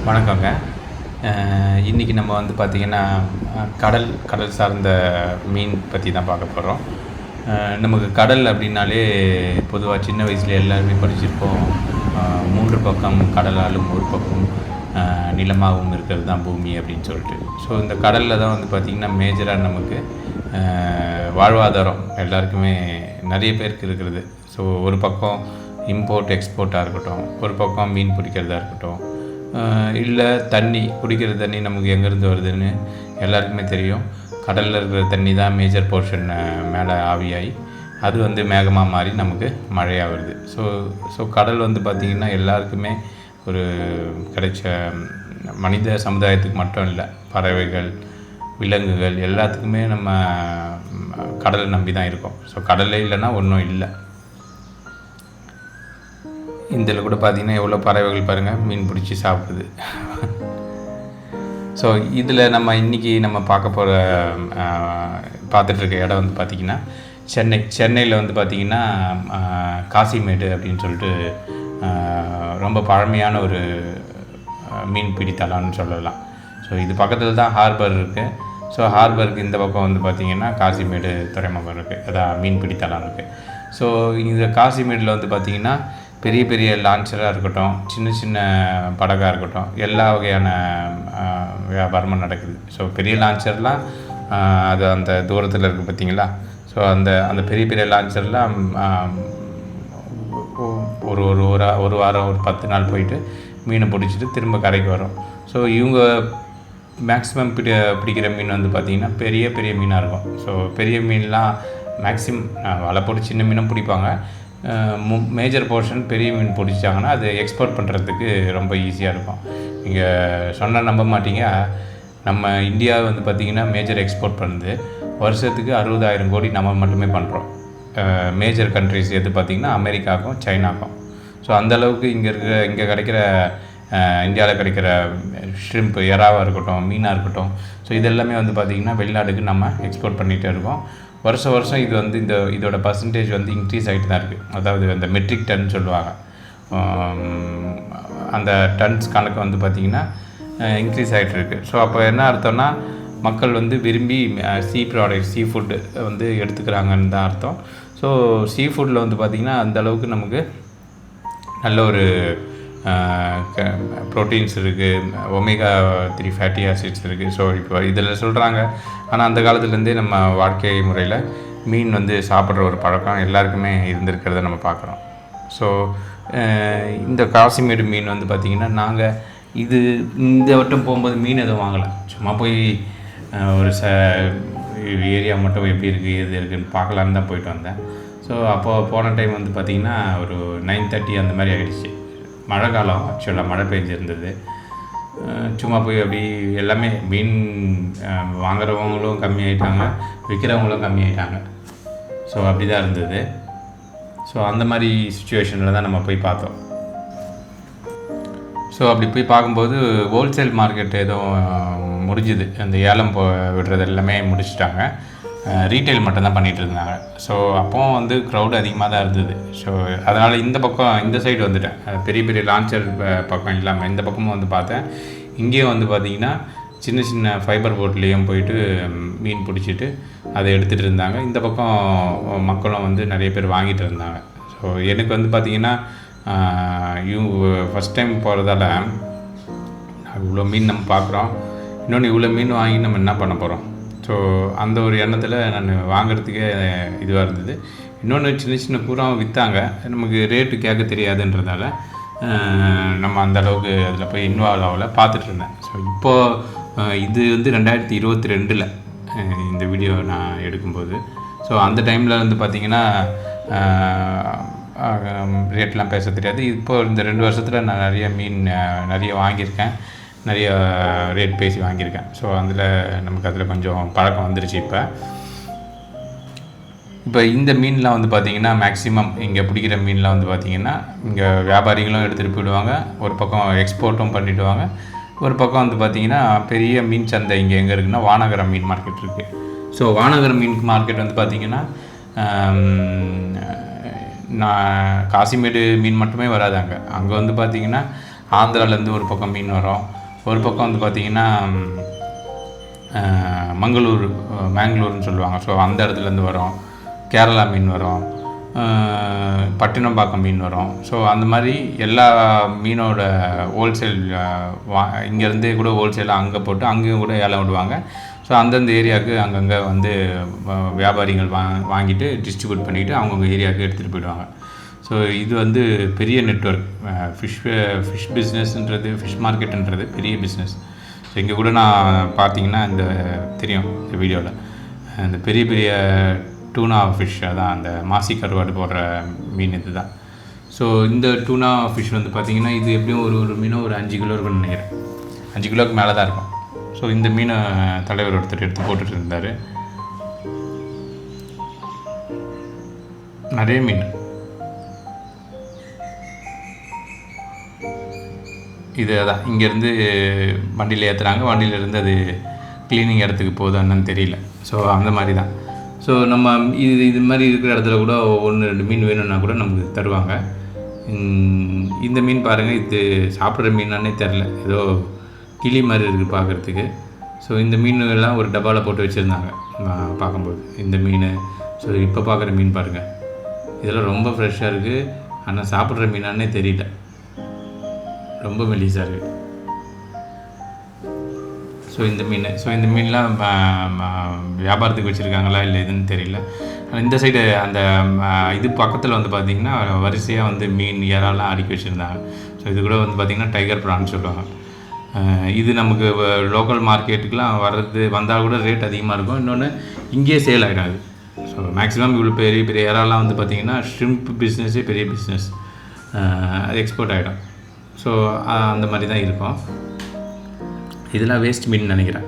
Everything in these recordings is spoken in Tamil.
வணக்கங்க. இன்றைக்கி நம்ம வந்து பார்த்திங்கன்னா, கடல் சார்ந்த மீன் பற்றி தான் பார்க்க போகிறோம். நமக்கு கடல் அப்படின்னாலே பொதுவாக சின்ன வயசில் எல்லாருமே படிச்சிருப்போம். 3 பக்கம் கடலாலும் ஒரு பக்கம் நிலமாகவும் இருக்கிறது தான் பூமி அப்படின்னு சொல்லிட்டு. ஸோ இந்த கடலில் தான் வந்து பார்த்திங்கன்னா மேஜராக நமக்கு வாழ்வாதாரம் எல்லாருக்குமே நிறைய பேருக்கு இருக்கிறது. ஸோ ஒரு பக்கம் இம்போர்ட் எக்ஸ்போர்ட்டாக இருக்கட்டும், ஒரு பக்கம் மீன் பிடிக்கிறதா இருக்கட்டும், இல்லை குடிக்கிற தண்ணி நமக்கு எங்கேருந்து வருதுன்னு எல்லாருக்குமே தெரியும். கடலில் இருக்கிற தண்ணி தான் மேஜர் போர்ஷன் மேலே ஆவியாகி அது வந்து மேகமாக மாறி நமக்கு மழையாக வருது. ஸோ கடல் வந்து பார்த்திங்கன்னா எல்லாருக்குமே ஒரு கிடைச்ச மனித சமுதாயத்துக்கு மட்டும் இல்லை, பறவைகள், விலங்குகள் எல்லாத்துக்குமே நம்ம கடலை நம்பி தான் இருக்கோம். ஸோ கடலே இல்லைன்னா ஒன்றும் இல்லை. இதில் கூட பார்த்திங்கன்னா எவ்வளோ பறவைகள் பாருங்கள் மீன் பிடிச்சி சாப்பிடுது. ஸோ இதில் நம்ம இன்றைக்கி நம்ம பார்த்துட்ருக்க இடம் வந்து பார்த்திங்கன்னா சென்னையில் வந்து பார்த்திங்கன்னா காசிமேடு அப்படின்னு சொல்லிட்டு ரொம்ப பழமையான ஒரு மீன் பிடித்தலாம்னு சொல்லலாம். ஸோ இது பக்கத்தில் தான் ஹார்பர் இருக்குது. ஸோ ஹார்பருக்கு இந்த பக்கம் வந்து பார்த்திங்கன்னா காசிமேடு துறைமுகம் இருக்குது, அதான் மீன் பிடித்தலாம் இருக்குது. ஸோ இந்த காசிமேடில் வந்து பார்த்திங்கன்னா பெரிய பெரிய லான்ச்சராக இருக்கட்டும், சின்ன சின்ன படகாக இருக்கட்டும், எல்லா வகையான வியாபாரமும் நடக்குது. ஸோ பெரிய லான்ச்சர்லாம் அது அந்த தூரத்தில் இருக்குது பார்த்திங்களா. ஸோ அந்த பெரிய பெரிய லான்ச்சர்லாம் ஒரு வாரம் ஒரு 10 நாள் போயிட்டு மீனை பிடிச்சிட்டு திரும்ப கரைக்கு வரும். ஸோ இவங்க மேக்ஸிமம் பிடிக்கிற மீன் வந்து பார்த்திங்கன்னா பெரிய பெரிய மீனாக இருக்கும். ஸோ பெரிய மீன்லாம் மேக்ஸிமம் வலை போட்டு சின்ன மீனும் பிடிப்பாங்க. மேஜர் போர்ஷன் பெரிய மீன் பிடிச்சாங்கன்னா அது எக்ஸ்போர்ட் பண்ணுறதுக்கு ரொம்ப ஈஸியாக இருக்கும். நீங்கள் சொன்னால் நம்ப மாட்டீங்க, நம்ம இந்தியா வந்து பார்த்திங்கன்னா மேஜர் எக்ஸ்போர்ட் பண்ணுது. வருஷத்துக்கு 60,000 கோடி நம்ம மட்டுமே பண்ணுறோம். மேஜர் கண்ட்ரிஸ் எது பார்த்திங்கன்னா அமெரிக்காவுக்கும் சைனாக்கும். ஸோ அந்தளவுக்கு இங்கே கிடைக்கிற இந்தியாவில் கிடைக்கிற ஷ்ரிம்ப், எறாவாக இருக்கட்டும், மீனாக இருக்கட்டும், ஸோ இதெல்லாமே வந்து பார்த்திங்கன்னா வெளிநாடுக்கு நம்ம எக்ஸ்போர்ட் பண்ணிகிட்டே இருக்கோம். வருஷம் இது வந்து இதோட பர்சன்டேஜ் வந்து இன்க்ரீஸ் ஆகிட்டு தான் இருக்குது. அதாவது அந்த மெட்ரிக் டன் சொல்லுவாங்க, அந்த டன்ஸ் கணக்கு வந்து பார்த்திங்கன்னா இன்க்ரீஸ் ஆகிட்டு இருக்குது. ஸோ அப்போ என்ன அர்த்தம்னா மக்கள் வந்து விரும்பி சீ ஃபுட்டு வந்து எடுத்துக்கிறாங்கன்னு தான் அர்த்தம். ஸோ சீ ஃபுட்டில் வந்து பார்த்திங்கன்னா அந்தளவுக்கு நமக்கு நல்ல ஒரு ப்ரோட்டீன்ஸ் இருக்குது, ஒமேகா 3 ஃபேட்டி ஆசிட்ஸ் இருக்குது. ஸோ இப்போ இதில் சொல்கிறாங்க. ஆனால் அந்த காலத்துலேருந்தே நம்ம வாழ்க்கை முறையில் மீன் வந்து சாப்பிட்ற ஒரு பழக்கம் எல்லாருக்குமே இருந்திருக்கிறத நம்ம பார்க்குறோம். ஸோ இந்த காசிமேடு மீன் வந்து பார்த்திங்கன்னா நாங்கள் இந்த வட்டம் போகும்போது மீன் எதுவும் வாங்கலை, சும்மா போய் ஒரு ஏரியா மட்டும் எப்படி இருக்குது எது இருக்குதுன்னு பார்க்கலான்னு தான் போயிட்டு வந்தேன். ஸோ அப்போது போன டைம் வந்து பார்த்திங்கன்னா ஒரு 9:30 அந்த மாதிரி ஆகிடுச்சு. மழை காலம், ஆக்சுவலாக மழை பெஞ்சிருந்தது. சும்மா போய் அப்படி எல்லாமே மீன் வாங்குறவங்களும் கம்மியாயிட்டாங்க, விற்கிறவங்களும் கம்மியாயிட்டாங்க. ஸோ அப்படி தான் இருந்தது. ஸோ அந்த மாதிரி சுச்சுவேஷனில் தான் நம்ம போய் பார்த்தோம். ஸோ அப்படி போய் பார்க்கும்போது ஹோல்சேல் மார்க்கெட் ஏதோ முடிஞ்சுது, அந்த ஏலம் விடுறது எல்லாமே முடிச்சுட்டாங்க. ரீட்டைல் மட்டும்தான் பண்ணிகிட்டு இருந்தாங்க. ஸோ அப்போவும் வந்து க்ரௌடு அதிகமாக தான் இருந்தது. ஸோ அதனால் இந்த சைடு வந்துட்டேன். பெரிய பெரிய லான்ச்சர் பக்கம் இல்லாமல் இந்த பக்கமும் வந்து பார்த்தேன். இங்கேயும் வந்து பார்த்திங்கன்னா சின்ன சின்ன ஃபைபர் போட்லேயும் போயிட்டு மீன் பிடிச்சிட்டு அதை எடுத்துகிட்டு இருந்தாங்க. இந்த பக்கம் மக்களும் வந்து நிறைய பேர் வாங்கிட்டு இருந்தாங்க. ஸோ எனக்கு வந்து பார்த்திங்கன்னா ஃபஸ்ட் டைம் போகிறதால இவ்வளோ மீன் நம்ம பார்க்குறோம், இன்னொன்று இவ்வளோ மீன் வாங்கி நம்ம என்ன பண்ண போகிறோம். ஸோ அந்த ஒரு எண்ணத்தில் நான் வாங்கிறதுக்கே இதுவாக இருந்தது. இன்னொன்று சின்ன சின்ன பூராவும் விற்றாங்க, நமக்கு ரேட்டு கேட்க தெரியாதுன்றதால நம்ம அந்தளவுக்கு அதில் போய் இன்வால்வ் ஆகலை, பார்த்துட்டு இருந்தேன். ஸோ இப்போது இது வந்து 2022 இந்த வீடியோ நான் எடுக்கும்போது. ஸோ அந்த டைமில் வந்து பார்த்திங்கன்னா ரேட்லாம் பேச தெரியாது. இப்போது இந்த 2 வருஷத்தில் நான் நிறைய வாங்கியிருக்கேன், நிறைய ரேட் பேசி வாங்கியிருக்கேன். ஸோ அதில் கொஞ்சம் பழக்கம் வந்துருச்சு. இப்போ இந்த மீன்லாம் வந்து பார்த்திங்கன்னா மேக்ஸிமம் இங்கே பிடிக்கிற மீன்லாம் வந்து பார்த்திங்கன்னா இங்கே வியாபாரிகளும் எடுத்துகிட்டு போயிடுவாங்க, ஒரு பக்கம் எக்ஸ்போர்ட்டும் பண்ணிவிடுவாங்க. ஒரு பக்கம் வந்து பார்த்திங்கன்னா பெரிய மீன் சந்தை இங்கே எங்கே இருக்குன்னா வானகரம் மீன் மார்க்கெட் இருக்குது. ஸோ வானகரம் மீன் மார்க்கெட் வந்து பார்த்திங்கன்னா நான் காசிமேடு மீன் மட்டுமே வராது. அங்கே வந்து பார்த்திங்கன்னா ஆந்திராலேருந்து ஒரு பக்கம் மீன் வரும், ஒரு பக்கம் வந்து பார்த்திங்கன்னா மேங்களூர்னு சொல்லுவாங்க. ஸோ அந்த இடத்துலேருந்து வரும், கேரளா மீன் வரும், பட்டினப்பாக்கம் மீன் வரும். ஸோ அந்த மாதிரி எல்லா மீனோட ஹோல்சேல் இங்கேருந்தே கூட ஹோல்சேலாக அங்கே போட்டு அங்கேயும் கூட ஏலம் விடுவாங்க. ஸோ அந்தந்த ஏரியாவுக்கு அங்கங்கே வந்து வியாபாரிகள் வாங்கிட்டு டிஸ்ட்ரிபியூட் பண்ணிவிட்டு அவங்கவுங்க ஏரியாவுக்கு எடுத்துகிட்டு போயிடுவாங்க. ஸோ இது வந்து பெரிய நெட்வொர்க். ஃபிஷ் பிஸ்னஸ்ன்றது, ஃபிஷ் மார்க்கெட்டுன்றது பெரிய பிஸ்னஸ். ஸோ இங்கே கூட நான் பார்த்தீங்கன்னா தெரியும் இந்த வீடியோவில் இந்த பெரிய பெரிய டூனா ஃபிஷ், அதான் அந்த மாசி கருவாடு போடுற மீன் இது தான். ஸோ இந்த டூனா ஃபிஷ் வந்து பார்த்திங்கன்னா இது எப்படியும் ஒரு மீனும் ஒரு 5 கிலோ இருக்குன்னு நினைக்கிறேன். 5 கிலோவுக்கு மேலே தான் இருக்கும். ஸோ இந்த மீனை தலைவர் ஒருத்தர் எடுத்து போட்டுட்டு இருந்தார். நிறைய மீன் இது அதான் இங்கேருந்து வண்டியில் ஏற்றுறாங்க, வண்டியிலேருந்து அது க்ளீனிங் இடத்துக்கு போகுது என்னன்னு தெரியல. ஸோ அந்த மாதிரி தான். ஸோ நம்ம இது மாதிரி இருக்கிற இடத்துல கூட 1-2 மீன் வேணும்னா கூட நமக்கு தருவாங்க. இந்த மீன் பாருங்கள், இது சாப்பிட்ற மீனானே தெரில, ஏதோ கிளி மாதிரி இருக்குது பார்க்குறதுக்கு. ஸோ இந்த மீன்லாம் ஒரு டப்பாவில் போட்டு வச்சுருந்தாங்க பார்க்கும்போது இந்த மீன். ஸோ இப்போ பார்க்குற மீன் பாருங்கள், இதெல்லாம் ரொம்ப ஃப்ரெஷ்ஷாக இருக்குது. ஆனால் சாப்பிட்ற மீனானே தெரியல, ரொம்ப மெலிசாக இருக்குது. ஸோ இந்த மீன்லாம் வியாபாரத்துக்கு வச்சுருக்காங்களா இல்லை எதுன்னு தெரியல. இந்த சைடு அந்த இது பக்கத்தில் வந்து பார்த்திங்கன்னா வரிசையாக வந்து மீன் இறாலாம் அடுக்கி வச்சுருந்தாங்க. ஸோ இது கூட வந்து பார்த்திங்கன்னா டைகர் ப்ரான்னு சொல்லுவாங்க. இது நமக்கு லோக்கல் மார்க்கெட்டுக்கெலாம் வந்தால் கூட ரேட் அதிகமாக இருக்கும். இன்னொன்று இங்கேயே சேல் ஆகிடாது. ஸோ மேக்ஸிமம் இவ்வளோ பெரிய பெரிய இறாலாம் வந்து பார்த்திங்கன்னா ஷ்ரிம்ப் பிஸ்னஸே பெரிய பிஸ்னஸ், அது எக்ஸ்போர்ட் ஆகிடும். ஸோ அந்த மாதிரி தான் இருக்கும். இதெல்லாம் வேஸ்ட் மீன் நினைக்கிறேன்.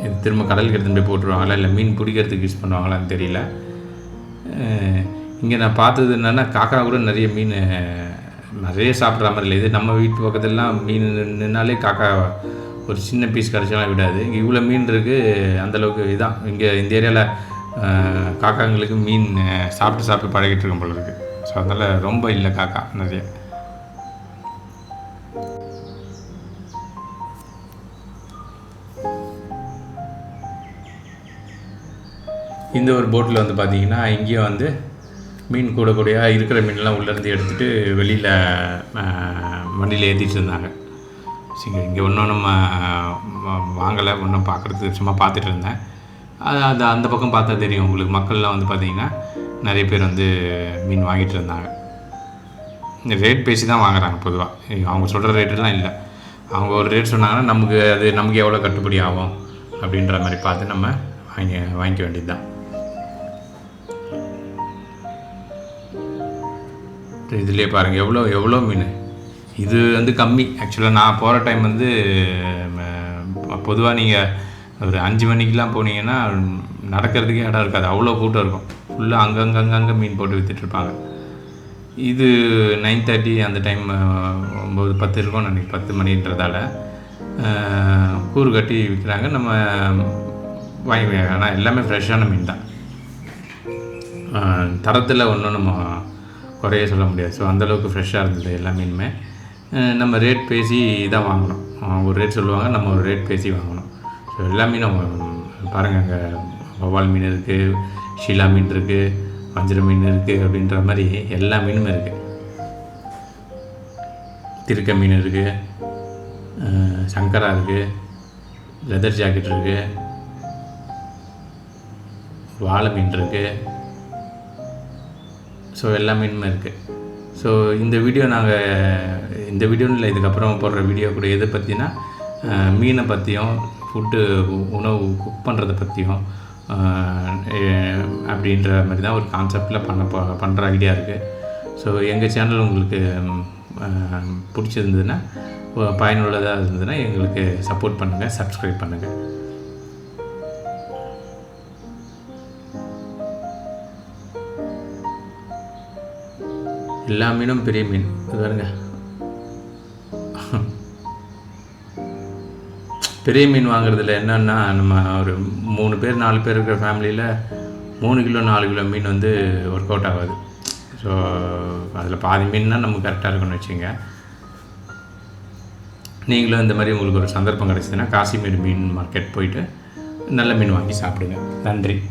இது திரும்ப கடலுக்கு எடுத்துகிட்டு போய் போட்டுருவாங்களா இல்லை மீன் பிடிக்கிறதுக்கு யூஸ் பண்ணுவாங்களான்னு தெரியல. இங்கே நான் பார்த்தது என்னென்னா காக்கா கூட நிறைய மீன் நிறைய சாப்பிட்ற மாதிரி இல்லை. இது நம்ம வீட்டு பக்கத்துலலாம் மீன் நின்னாலே காக்கா ஒரு சின்ன பீஸ் கிடச்சாலாம் விடாது. இங்கே இவ்வளோ மீன் இருக்குது, அந்தளவுக்கு இதான் இங்கே இந்த ஏரியாவில் காக்காங்களுக்கு மீன் சாப்பிட்டு பழகிட்டு இருக்கும் போல இருக்குது. ஸோ அதனால் ரொம்ப இல்லை காக்கா நிறைய. இந்த ஒரு போட்டில் வந்து பார்த்திங்கன்னா இங்கேயும் வந்து மீன் கூடையாக இருக்கிற மீன்லாம் உள்ளேருந்து எடுத்துகிட்டு வெளியில் வண்டியில் ஏற்றிட்டு இருந்தாங்க. சரி, இங்கே ஒன்றும் வாங்கலை, ஒன்றும் பார்க்குறதுக்கு சும்மா பார்த்துட்டு இருந்தேன். அது அந்த பக்கம் பார்த்தா தெரியும் உங்களுக்கு, மக்கள்லாம் வந்து பார்த்திங்கன்னா நிறைய பேர் வந்து மீன் வாங்கிட்டு இருந்தாங்க. இந்த ரேட் பேசி தான் வாங்குறாங்க பொதுவாக, அவங்க சொல்கிற ரேட்டெல்லாம் இல்லை. அவங்க ஒரு ரேட் சொன்னாங்கன்னா நமக்கு எவ்வளோ கட்டுப்படி ஆகும் அப்படின்ற மாதிரி பார்த்து நம்ம வாங்கிக்க வேண்டியது தான். இதுலேயே பாருங்கள் எவ்வளோ மீன். இது வந்து கம்மி. ஆக்சுவலாக நான் போகிற டைம் வந்து பொதுவாக நீங்கள் ஒரு 5 மணிக்கெலாம் போனீங்கன்னா நடக்கிறதுக்கே இடம் இருக்காது, அவ்வளோ கூட்டம் இருக்கும். ஃபுல்லாக அங்கங்கே மீன் போட்டு விற்றுட்ருப்பாங்க. இது 9:30 அந்த டைம் 9-10 இருக்கும் நினைக்கிறேன், 10 மணின்றதால கூறு கட்டி விற்கிறாங்க. நம்ம வாங்கி, ஆனால் எல்லாமே ஃப்ரெஷ்ஷான மீன் தான். தரத்தில் ஒன்றும் நம்ம குறைய சொல்ல முடியாது. ஸோ அந்தளவுக்கு ஃப்ரெஷ்ஷாக இருந்தது எல்லா மீனுமே. நம்ம ரேட் பேசி தான் வாங்கணும். ஒரு ரேட் சொல்லுவாங்க, நம்ம ஒரு ரேட் பேசி வாங்கணும். ஸோ எல்லா மீனும் பாருங்கள், அங்கே வவ்வால் மீன் இருக்குது, ஷீலா மீன் இருக்குது, வஞ்சிர மீன் இருக்குது, அப்படின்ற மாதிரி எல்லா மீனுமே இருக்குது. திருக்க மீன் இருக்குது, சங்கரா இருக்குது, லெதர் ஜாக்கெட் இருக்குது, வாழை மீன் இருக்குது. ஸோ எல்லா மீனுமே இருக்குது. ஸோ இந்த வீடியோவில் இல்லை, இதுக்கப்புறம் போடுற வீடியோ கூட எதை பற்றினா மீனை பற்றியும் உணவு குக் பண்ணுறதை பற்றியும் அப்படின்ற மாதிரி தான் ஒரு கான்செப்டில் பண்ணுற ஐடியா இருக்குது. ஸோ எங்கள் சேனல் உங்களுக்கு பிடிச்சிருந்ததுன்னா, பயனுள்ளதாக இருந்ததுன்னா எங்களுக்கு சப்போர்ட் பண்ணுங்கள், சப்ஸ்கிரைப் பண்ணுங்கள். எல்லா மீனும் பெரிய மீன் பாருங்க. பெரிய மீன் வாங்குறதுல என்னென்னா, நம்ம ஒரு 3 பேர் 4 பேர் இருக்கிற ஃபேமிலியில் 3 கிலோ 4 கிலோ மீன் வந்து ஒர்க் அவுட் ஆகாது. ஸோ அதில் பாதி மீன்னா நமக்கு கரெக்டாக இருக்குன்னு வச்சுங்க. நீங்களும் இந்த மாதிரி உங்களுக்கு ஒரு சந்தர்ப்பம் கிடச்சிதுன்னா காசிமேடு மீன் மார்க்கெட் போயிட்டு நல்ல மீன் வாங்கி சாப்பிடுங்க. நன்றி.